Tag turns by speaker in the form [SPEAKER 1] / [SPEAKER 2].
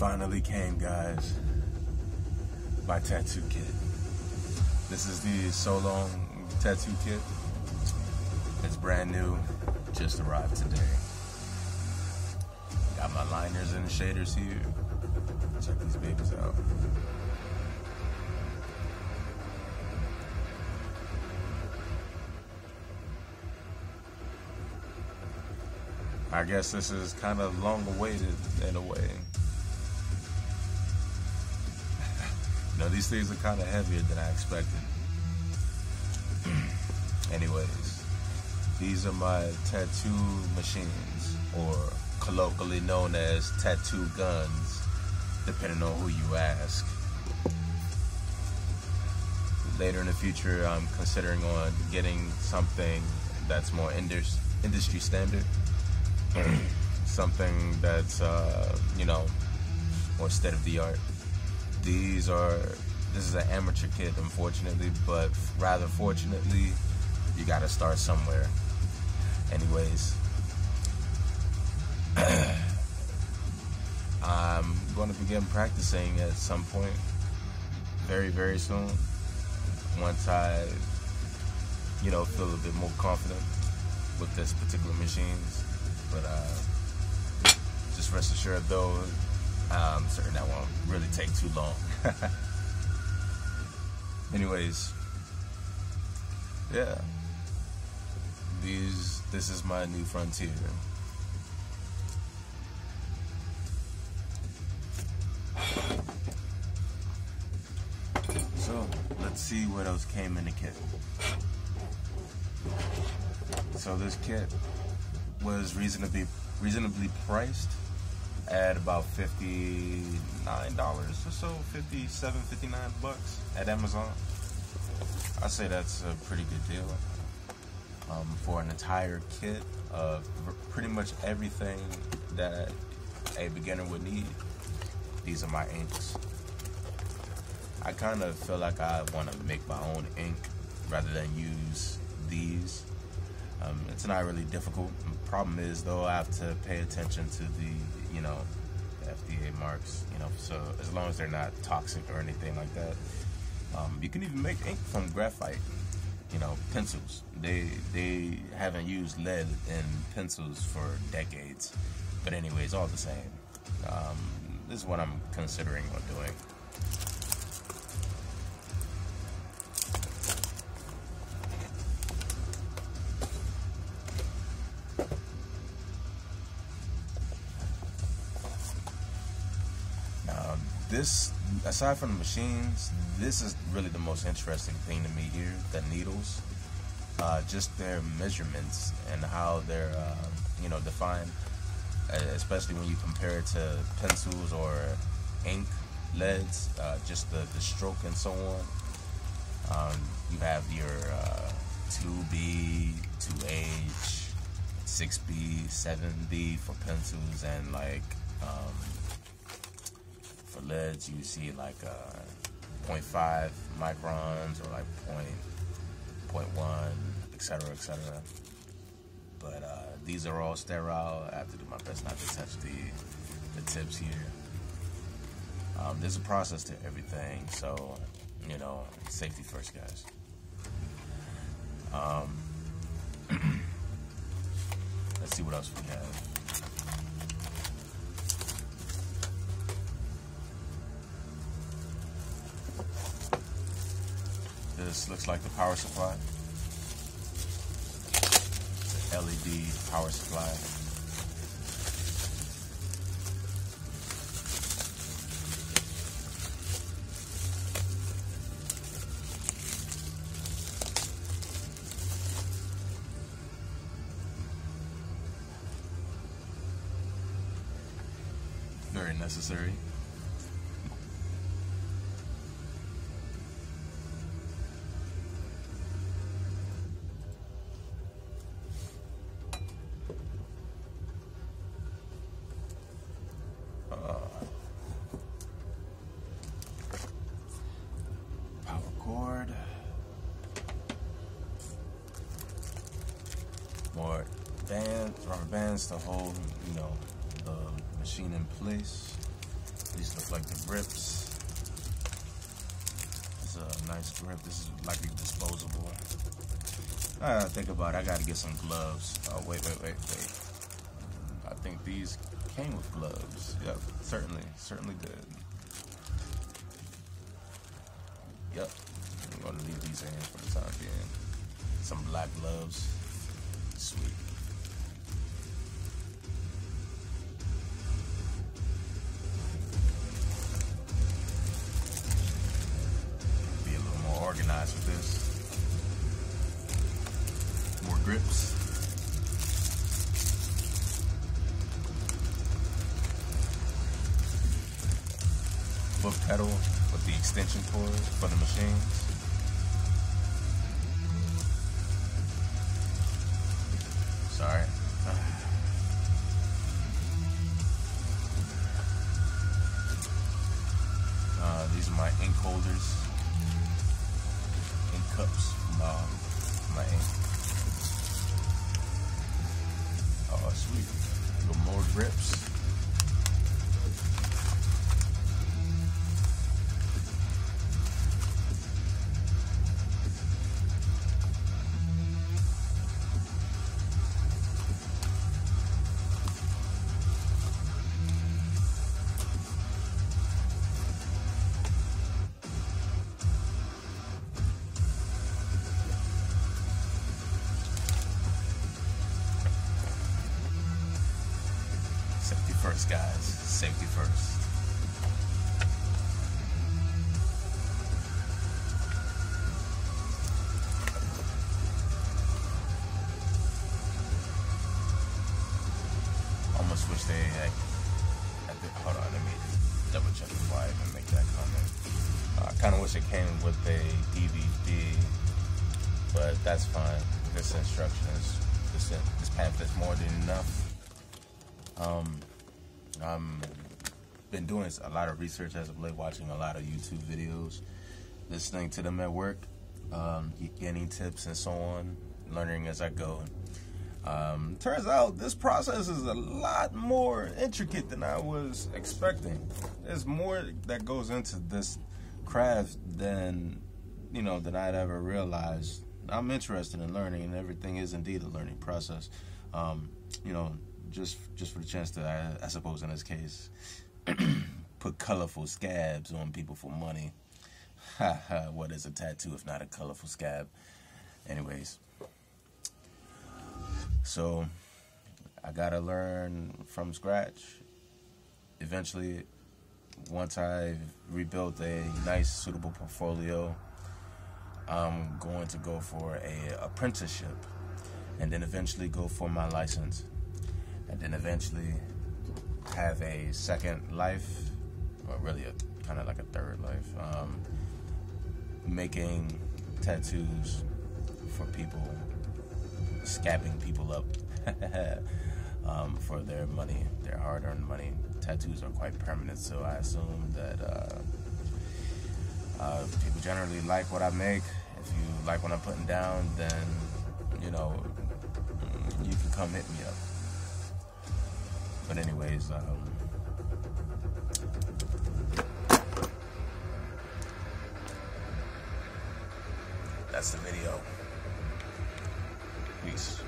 [SPEAKER 1] finally came, guys. My tattoo kit. This is the Solong tattoo kit. It's brand new, just arrived today. Got my liners and shaders here. Check these babies out. I guess this is kind of long awaited in a way. You know, these things are kind of heavier than I expected. Anyways, these are my tattoo machines, or colloquially known as tattoo guns, depending on who you ask. Later in the future, I'm considering on getting something that's more industry standard. Something that's, you know, more state of the art. This is an amateur kit, unfortunately, but rather fortunately, you gotta start somewhere. Anyways, I'm going to begin practicing at some point, very, very soon, once I, you know, feel a bit more confident with this particular machines. But just rest assured, though, I'm certain that won't really take too long. Anyways, yeah, this is my new frontier. So let's see what else came in the kit. So this kit was reasonably priced at about $59 or so, 57, 59 bucks at Amazon. I say that's a pretty good deal for an entire kit of pretty much everything that a beginner would need. These are my inks. I kind of feel like I want to make my own ink rather than use these. It's not really difficult. The problem is, though, I have to pay attention to the, you know, the FDA marks, you know, so as long as they're not toxic or anything like that. You can even make ink from graphite, you know, pencils. They haven't used lead in pencils for decades. But anyways, all the same. This is what I'm considering on doing. This, aside from the machines, this is really the most interesting thing to me here, the needles. Just their measurements and how they're, you know, defined, especially when you compare it to pencils or ink, leads, just the stroke and so on. You have your 2B, 2H, 6B, 7B for pencils, and like, for leads, you see like 0.5 microns or like 0.1, etc., etc. But these are all sterile. I have to do my best not to touch the tips here. There's a process to everything, so, you know, safety first, guys. Let's see what else we have. This looks like the power supply. It's an LED power supply. Very necessary. More bands, rubber bands to hold, you know, the machine in place. These look like the grips. It's a nice grip. This is likely disposable. Think about it. I gotta get some gloves. Oh, wait. I think these came with gloves. Yep, certainly did. Yep, I'm gonna leave these in for the time being. Some black gloves. Sweet. Be a little more organized with this. More grips. Foot pedal with the extension cord for the machines. Sorry. These are my ink holders, ink cups, my ink. Oh, sweet. A little more grips. Safety first, guys. Safety first. Almost wish they had. Hold on, let me double check before I even make that comment. I kind of wish it came with a DVD, but that's fine. This instruction is this pamphlet is more than enough. Been doing a lot of research as of late, watching a lot of YouTube videos, listening to them at work, getting tips and so on, learning as I go. Turns out this process is a lot more intricate than I was expecting. There's more that goes into this craft than I'd ever realized. I'm interested in learning, and everything is indeed a learning process. Just for the chance to, I suppose in this case, put colorful scabs on people for money. What is a tattoo if not a colorful scab? Anyways, so I gotta learn from scratch. Eventually, once I've rebuilt a nice, suitable portfolio, I'm going to go for a apprenticeship, and then eventually go for my license. And then eventually have a second life, or really kind of like a third life, making tattoos for people, scabbing people up for their money, their hard-earned money. Tattoos are quite permanent, so I assume that people generally like what I make. If you like what I'm putting down, then you can come hit me up. But anyways, that's the video. Peace.